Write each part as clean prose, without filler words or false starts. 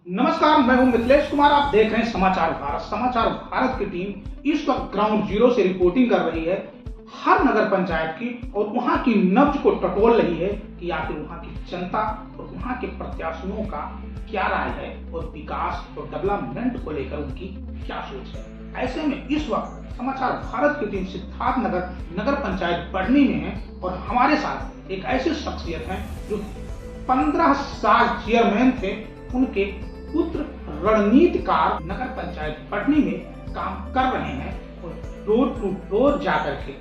नमस्कार, मैं हूं मिथिलेश कुमार। आप देख रहे हैं समाचार भारत। समाचार भारत की टीम इस वक्त ग्राउंड जीरो से रिपोर्टिंग कर रही है हर नगर पंचायत की और वहां की नब्ज को टटोल रही है कि आखिर वहां की जनता और वहां के प्रत्याशियों का क्या राय है और विकास और डेवलपमेंट को लेकर उनकी क्या सोच है। ऐसे में इस वक्त समाचार भारत की टीम सिद्धार्थ नगर पंचायत बढ़नी में है और हमारे साथ एक ऐसी शख्सियत है जो 15 साल चेयरमैन थे। उनके पुत्र रणनीतिकार नगर पंचायत पटनी में काम कर रहे हैं और डोर टू डोर जाकर के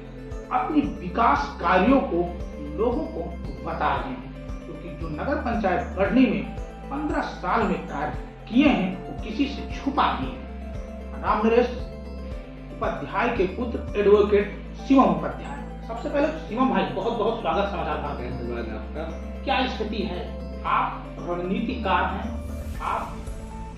अपनी विकास कार्यों को लोगों को बता रहे हैं, क्योंकि जो नगर पंचायत पटनी में 15 साल में कार्य किए हैं वो किसी से छुपा नहीं है। राम नरेश उपाध्याय के पुत्र एडवोकेट शिवम उपाध्याय। सबसे पहले शिवम भाई, बहुत बहुत स्वागत समाचार भारत में। धन्यवाद आपका। क्या स्थिति है? आप रणनीतिकार हैं, आप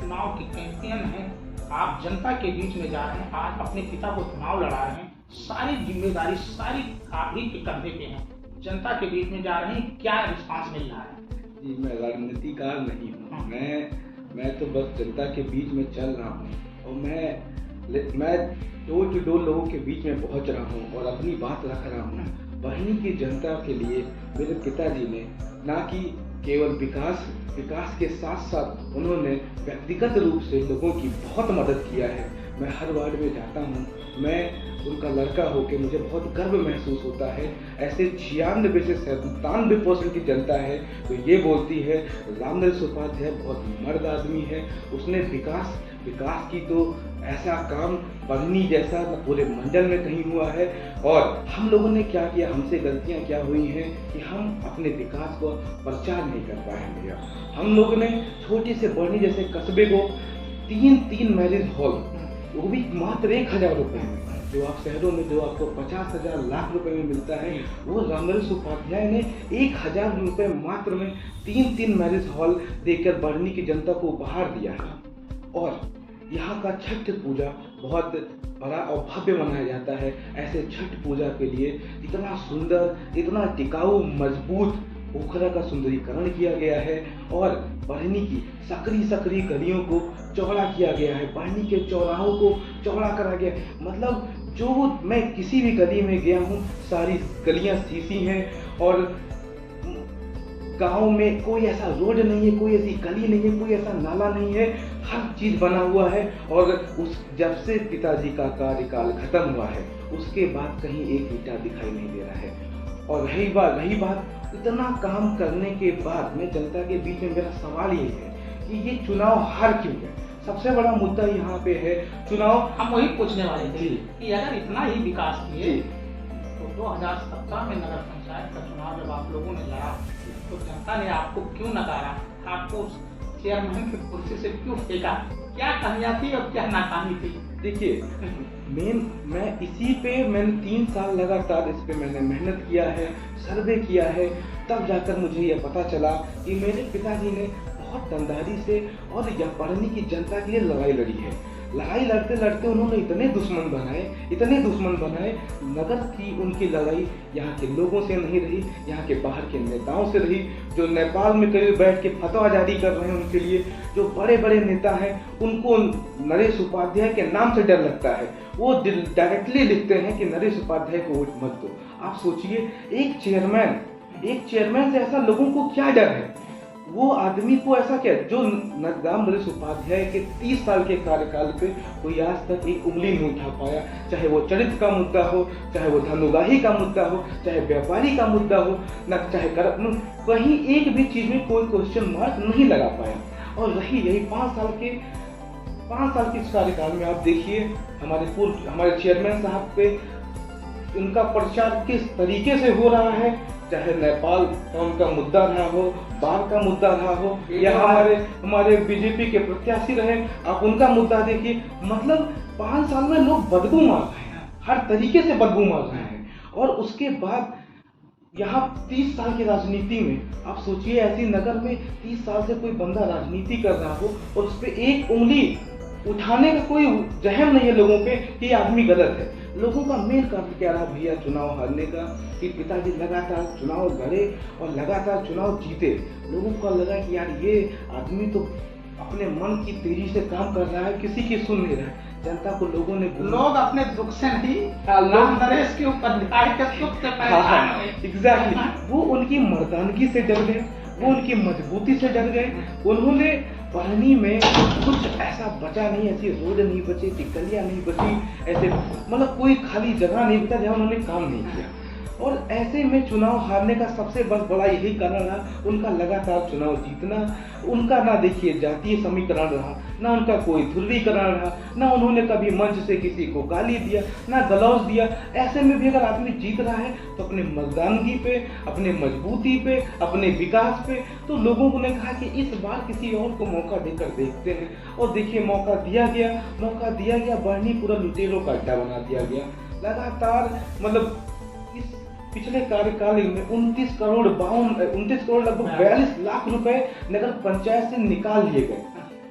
चुनाव की कैंपेन हैं, आप जनता के बीच में जा रहे हैं, आज अपने पिता को चुनाव लड़ा रहे हैं, सारी जिम्मेदारी सारी आप ही के कंधे पे है, जनता के बीच में जा रहे हैं, क्या रिस्पांस मिल रहा है? जी, मैं रणनीतिकार नहीं हूँ। मैं तो बस जनता के बीच में चल रहा हूँ और मैं डोर टू डोर लोगों के बीच में पहुँच रहा हूँ और अपनी बात रख रहा हूँ। वहीं की जनता के लिए मेरे पिताजी ने ना कि केवल विकास के साथ साथ उन्होंने व्यक्तिगत रूप से लोगों की बहुत मदद किया है। मैं हर वार्ड में जाता हूँ, मैं उनका लड़का होकर मुझे बहुत गर्व महसूस होता है। ऐसे 96 से 97% की जनता है तो ये बोलती है राम नरेश उपाध्याय बहुत मर्द आदमी है। उसने विकास की तो ऐसा काम बढ़नी जैसा पूरे मंडल में कहीं हुआ है। और हम लोगों ने क्या किया, हमसे गलतियां क्या हुई हैं कि हम अपने विकास को प्रचार नहीं कर पाए हैं भैया। हम लोगों ने छोटी से बढ़नी जैसे कस्बे को तीन मैरिज हॉल, वो भी मात्र 1000 रुपए में, जो आप शहरों में जो आपको 50,000 लाख रुपए में मिलता है, वो राम नरेश उपाध्याय ने 1000 रुपए मात्र में तीन मैरिज हॉल देकर बढ़नी की जनता को उपहार दिया है। और यहाँ का छठ पूजा बहुत बड़ा और भव्य मनाया जाता है। ऐसे छठ पूजा के लिए इतना सुंदर, इतना टिकाऊ, मजबूत पोखरा का सुंदरीकरण किया गया है और बढ़नी की सकरी गलियों को चौड़ा किया गया है। बढ़नी के चौराहों को चौड़ा करा गया है। मतलब जो मैं किसी भी गली में गया हूँ, सारी गलियाँ सीसी हैं और गांव में कोई ऐसा रोड नहीं है, कोई ऐसी गली नहीं है, कोई ऐसा नाला नहीं है। हर चीज बना हुआ है। और जब से पिताजी का कार्यकाल खत्म हुआ है उसके बाद कहीं एक ईंटा दिखाई नहीं दे रहा है। और रही बात इतना काम करने के बाद में जनता के बीच में मेरा सवाल ये है कि ये चुनाव हार क्यों है? सबसे बड़ा मुद्दा यहाँ पे है चुनाव। हम वही पूछने वाले थे कि अगर इतना ही विकास किए तो 2017 में नगर पंचायत का चुनाव जब आप लोगों ने लड़ा तो जनता ने आपको क्यों नकारा, आपको चेयरमैन की कुर्सी से क्यों फेंका? क्या कमियां थी और क्या नाकामी थी? देखिए, मैंने 3 साल लगातार इस पे मैंने मेहनत किया है, सर्वे किया है। तब जाकर मुझे यह पता चला कि मेरे पिताजी ने बहुत दमदारी से और यह बढ़नी की जनता के लिए लड़ाई लड़ी है। लड़ाई लड़ते लड़ते उन्होंने इतने दुश्मन बनाए। नगर की उनकी लड़ाई यहाँ के लोगों से नहीं रही, यहाँ के बाहर के नेताओं से रही, जो नेपाल में करीब बैठ के फतवा जारी कर रहे हैं उनके लिए। जो बड़े बड़े नेता हैं उनको नरेश उपाध्याय के नाम से डर लगता है। वो डायरेक्टली लिखते हैं कि नरेश उपाध्याय को वोट मत दो। आप सोचिए, एक चेयरमैन से ऐसा लोगों को क्या डर है? वो आदमी को ऐसा क्या, जो राम नरेश उपाध्याय के 30 साल के कार्यकाल पे कोई आज तक एक उंगली नहीं उठा पाया। चाहे वो चरित्र का मुद्दा हो, चाहे वो धनुगाही का मुद्दा हो, चाहे व्यापारी का मुद्दा हो, न चाहे कहीं एक भी चीज में कोई क्वेश्चन मार्क नहीं लगा पाया। और यही 5 साल के इस कार्यकाल में आप देखिए हमारे चेयरमैन साहब पे उनका प्रचार किस तरीके से हो रहा है। चाहे नेपाल का उनका मुद्दा रहा हो, बाढ़ का मुद्दा रहा हो, या हमारे बीजेपी के प्रत्याशी रहे, आप उनका मुद्दा देखिए। मतलब 5 साल में लोग बदबू मार रहे हैं, हर तरीके से बदबू मार रहे हैं। और उसके बाद यहाँ 30 साल की राजनीति में आप सोचिए, ऐसी नगर में 30 साल से कोई बंदा राजनीति कर रहा हो और उस पर एक उंगली उठाने का कोई जहम नहीं है लोगों पे कि ये आदमी गलत है। लोगों का मेन कारण क्या रहा भैया चुनाव हारने का, कि पिताजी लगातार चुनाव लड़े और लगातार चुनाव जीते। लोगों को लगा कि यार ये आदमी तो अपने मन की तेजी से काम कर रहा है, किसी की सुन नहीं रहा है। जनता को लोगों ने लोग अपने दुख से नहीं, हाँ, लोग नरेश के ऊपर न्याय के सुख से परेशान हुए। एग्जैक्टली, वो उनकी मर्दानगी से डर गए, वो उनकी मजबूती से डर गए। उन्होंने बरनी में कुछ ऐसा बचा नहीं, ऐसी रोड नहीं बची, टिकलियां नहीं बची, ऐसे मतलब कोई खाली जगह नहीं बचा जहाँ उन्होंने काम नहीं किया। और ऐसे में चुनाव हारने का सबसे बस बड़ा यही कारण रहा उनका लगातार चुनाव जीतना। उनका ना देखिए जातीय समीकरण रहा, ना उनका कोई ध्रुवीकरण रहा, ना उन्होंने कभी मंच से किसी को गाली दिया, ना गलौज दिया। ऐसे में भी अगर आदमी जीत रहा है तो अपने मर्दानगी पे, अपने मजबूती पे, अपने विकास पे। तो लोगों ने कहा कि इस बार किसी और को मौका देकर देखते हैं, और देखिए मौका दिया गया। बरनी पूरा लुटेरों का अड्डा बना दिया गया। लगातार मतलब इस पिछले कार्यकाल में 29 करोड़ लगभग 42 लाख रुपए नगर पंचायत से निकाल लिए गए।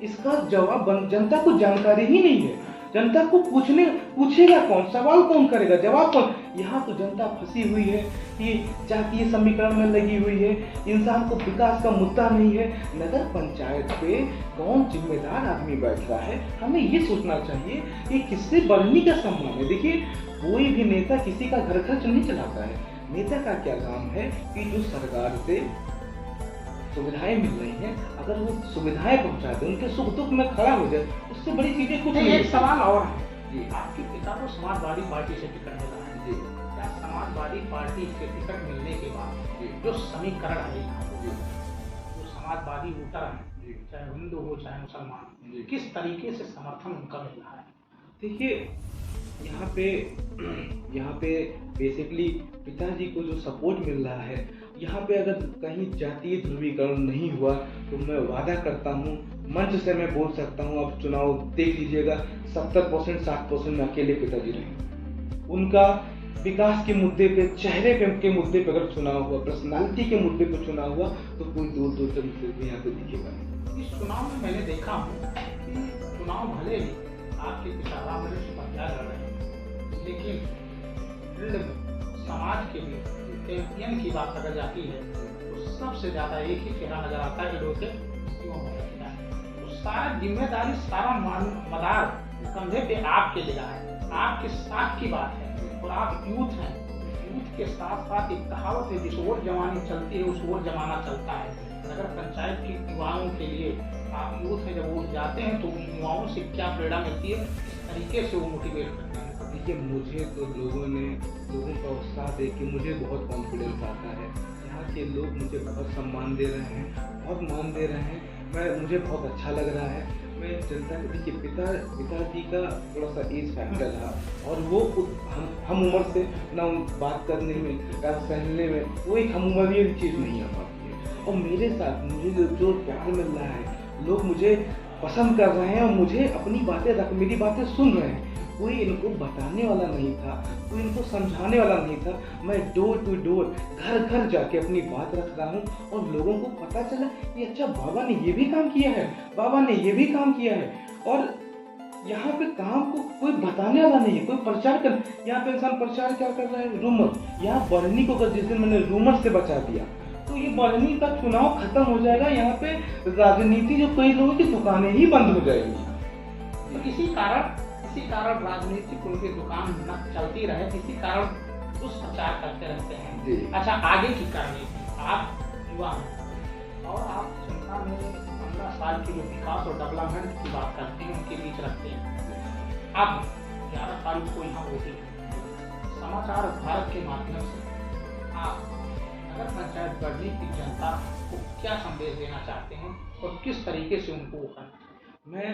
इसका जवाब जनता को जानकारी ही नहीं है। जनता को पूछेगा कौन, सवाल कौन करेगा, जवाब कौन? यहाँ तो जनता फंसी हुई है कि जातीय समीकरण में लगी हुई है, इंसान को विकास का मुद्दा नहीं है। नगर पंचायत पे कौन जिम्मेदार आदमी बैठ रहा है, हमें ये सोचना चाहिए कि किससे बरनी का सम्मान है। देखिए कोई भी नेता किसी का घर खर्च नहीं चलाता है। नेता का क्या काम है कि जो सरकार से सुविधाएं मिल रही हैं, अगर वो सुविधाएं पहुंचा दे, उनके सुख दुख में खड़ा हो जाए, उससे बड़ी चीजें कुछ नहीं। एक सवाल और है जी, आपके पिता को समाजवादी पार्टी से टिकट मिला है जी, क्या समाजवादी पार्टी से टिकट मिलने के बाद जो समीकरण है, जी, जो समाजवादी वोटर है, जी, चाहे हिंदू हो चाहे मुसलमान, जी। किस तरीके से समर्थन उनका मिल रहा है? देखिए यहाँ पे बेसिकली पिताजी को जो सपोर्ट मिल रहा है, यहाँ पे अगर कहीं जातीय ध्रुवीकरण नहीं हुआ तो मैं वादा करता हूँ, मंच से मैं बोल सकता हूँ, आप चुनाव देख लीजिएगा, 70% 60% में अकेले पिताजी रहेंगे। उनका विकास के मुद्दे पे, चेहरे के मुद्दे पे अगर चुनाव हुआ, पर्सनालिटी के मुद्दे पे चुनाव हुआ तो कोई दूर तक यहाँ पे दिखेगा नहीं। इस चुनाव में मैंने देखा हूँ कि चुनाव भले ही आपके पिता राम नरेश उपाध्याय लड़ रहे हैं, लेकिन फील्ड में समाज के लिए चैंपियन की बात अगर जाती है तो सबसे ज्यादा एक ही चेहरा नजर आता है, एडवोकेट युवा मोर्चा है। तो सारा जिम्मेदारी, सारा मदार कंधे पे आपके लिया है, आपके साथ की बात है, और आप यूथ हैं। यूथ के साथ साथ एक कहावत है, जिस ओर जवानी चलती है उस ओर जमाना चलता है। नगर पंचायत के युवाओं के लिए आप यूथ हैं, जब वो जाते हैं तो युवाओं से क्या प्रेरणा मिलती है, किस तरीके से वो मोटिवेट करते हैं? देखिए मुझे तो लोगों का उत्साह देख के मुझे बहुत कॉन्फिडेंस आता है। यहाँ के लोग मुझे बहुत सम्मान दे रहे हैं, बहुत मान दे रहे हैं। मुझे बहुत अच्छा लग रहा है। मैं जनता देखिए पिताजी का थोड़ा सा एज फैक्टर रहा, और वो हम उम्र से ना बात करने में या सहने में वो एक हम उम्र चीज़ नहीं आ पाती है। और मेरे साथ मुझे जो प्यार मिल रहा है, लोग मुझे पसंद कर रहे हैं और मुझे अपनी मेरी बातें सुन रहे हैं। कोई इनको बताने वाला नहीं था, कोई इनको समझाने वाला नहीं था। मैं डोर टू डोर, घर घर जाके अपनी बात रख रहा हूँ, और लोगों को पता चला कि अच्छा बाबा ने ये भी काम किया है, बाबा ने ये भी काम किया है। और यहाँ पे काम को कोई बताने वाला नहीं है, कोई प्रचार कर। यहाँ पे इंसान प्रचार क्या कर रहा है? रूमर। यहाँ बरनी को अगर जिस दिन मैंने रूमर से बचा दिया तो ये बरनी का चुनाव खत्म हो जाएगा। यहाँ पे राजनीति, जो कई लोगों की दुकानें ही बंद हो जाएंगी। तो इसी कारण राजनीतिक उनकी दुकान न चलती रहे, इसी कारण दुष्प्रचार करते रहते हैं। जी। अच्छा, आगे की रणनीति, आप युवा हैं और आप जनता में 15 साल की जो विकास और डेवलपमेंट की बात करते हैं उनके बीच रखते हैं। अब 11 तारीख को यहाँ वोटिंग है। समाचार भारत के माध्यम से आप नगर पंचायत बरनी की जनता को क्या संदेश देना चाहते हैं और किस तरीके से उनको वो करना? मैं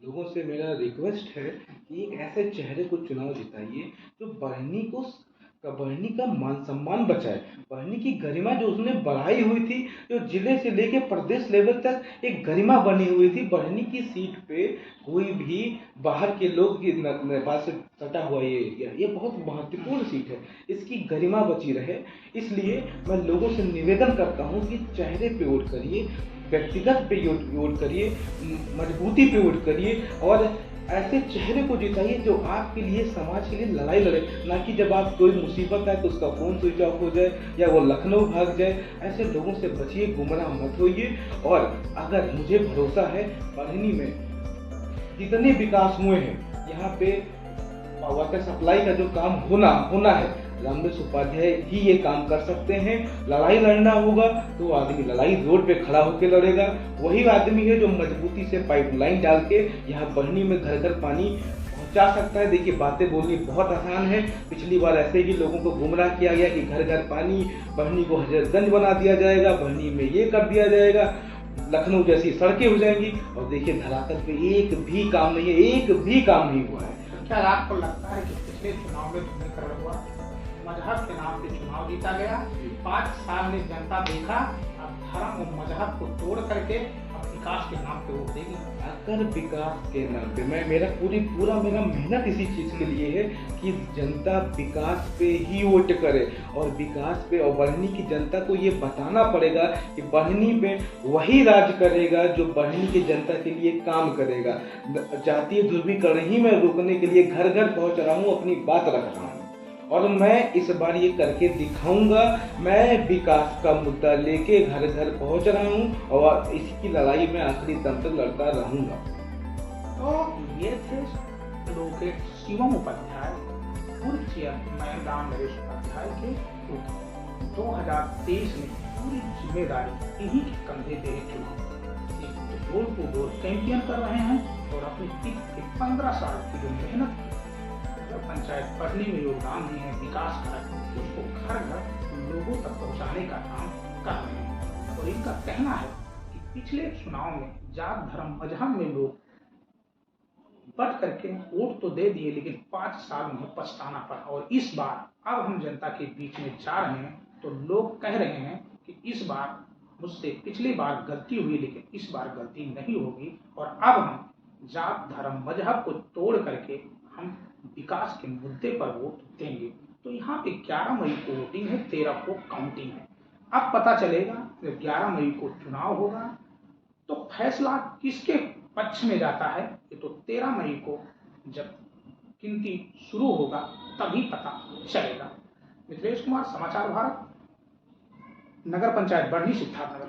लोगों से मेरा रिक्वेस्ट है कि एक ऐसे चेहरे को चुनाव जिताइए जो बरनी का मान सम्मान बचाए। बरनी की गरिमा जो उसने बढ़ाई हुई थी, जो जिले से लेके प्रदेश लेवल तक एक गरिमा बनी हुई थी। बरनी की सीट पे कोई भी बाहर के लोग की नेपाल से सटा हुआ ये एरिया, ये बहुत महत्वपूर्ण सीट है, इसकी गरिमा बची रहे। इसलिए मैं लोगों से निवेदन करता हूँ कि चेहरे पे वोट करिए, व्यक्तिगत पे वोट करिए, मजबूती पे वोट करिए, और ऐसे चेहरे को जिताइए जो आपके लिए, समाज के लिए लड़ाई लड़े, ना कि जब आप कोई मुसीबत आए तो उसका फ़ोन स्विच ऑफ हो जाए या वो लखनऊ भाग जाए। ऐसे लोगों से बचिए, गुमराह मत होइए। और अगर मुझे भरोसा है, बढ़नी में जितने विकास हुए हैं यहाँ पे, वाटर सप्लाई का जो काम होना है, रमेश उपाध्याय ही ये काम कर सकते हैं। लड़ाई लड़ना होगा तो आदमी लड़ाई रोड पे खड़ा होकर लड़ेगा। वही आदमी है जो मजबूती से पाइपलाइन डाल के यहाँ बढ़नी में घर घर पानी पहुंचा सकता है। देखिए, बातें बोलनी बहुत आसान है। पिछली बार ऐसे ही लोगों को गुमराह किया गया कि घर घर पानी, बढ़नी को हजरतगंज बना दिया जाएगा, बढ़नी में ये कर दिया जाएगा, लखनऊ जैसी सड़कें हो जाएंगी। और देखिए, धरातल पे एक भी काम नहीं है, एक भी काम नहीं हुआ है। क्या आपको लगता है कि पिछले चुनाव में ध्रुवीकरण हुआ, मजहब के नाम पे चुनाव जीता गया, 5 साल में जनता देखा अब धर्म और मजहब को तोड़ करके अब विकास के नाम पे वोट देगी? अगर विकास के नाम पे मेरा मेहनत इसी चीज के लिए है कि जनता विकास पे ही वोट करे, और विकास पे, और बढ़नी की जनता को ये बताना पड़ेगा कि बढ़नी पे वही राज करेगा जो बढ़नी की जनता के लिए काम करेगा। जातीय ध्रुवीकरण ही मैं रोकने के लिए घर घर पहुंच रहा हूँ, अपनी बात रख रहा हूँ, और मैं इस बार ये करके दिखाऊंगा। मैं विकास का मुद्दा लेके घर घर पहुंच रहा हूं और इसकी लड़ाई में आखिरी दम तक लड़ता रहूंगा। तो ये थे एडवोकेट शिवम उपाध्याय, पूर्व चेयरमैन राम नरेश उपाध्याय के पुत्र। 2023 में पूरी जिम्मेदारी इन्हीं के कंधे पे चुनाव, एक डोर टू डोर कैंपेन कर रहे हैं और अपनी टीम के 15 साल की जो मेहनत पंचायत बढ़ने में योगदान दिए हैं, विकास का, उसको घर घर लोगों तक पहुंचाने का काम कर रहे हैं। और इनका कहना है कि पिछले चुनाव में जात धर्म मजहब में लोग बट करके वोट तो दे दिए, लेकिन 5 साल में पछताना पड़ा। और इस बार अब हम जनता के बीच में जा रहे हैं तो लोग कह रहे हैं कि इस बार मुझसे पिछली बार गलती हुई, लेकिन इस बार गलती नहीं होगी, और अब हम जात धर्म मजहब को तोड़ करके हम विकास के मुद्दे पर वोट देंगे। तो यहाँ पे 11 मई को वोटिंग है, 13 को काउंटिंग है। अब पता चलेगा, जब 11 मई को चुनाव होगा तो फैसला किसके पक्ष में जाता है, ये तो 13 मई को जब गिनती शुरू होगा तभी पता चलेगा। मिथिलेश कुमार, समाचार भारत, नगर पंचायत बढ़नी, सिद्धार्थनगर।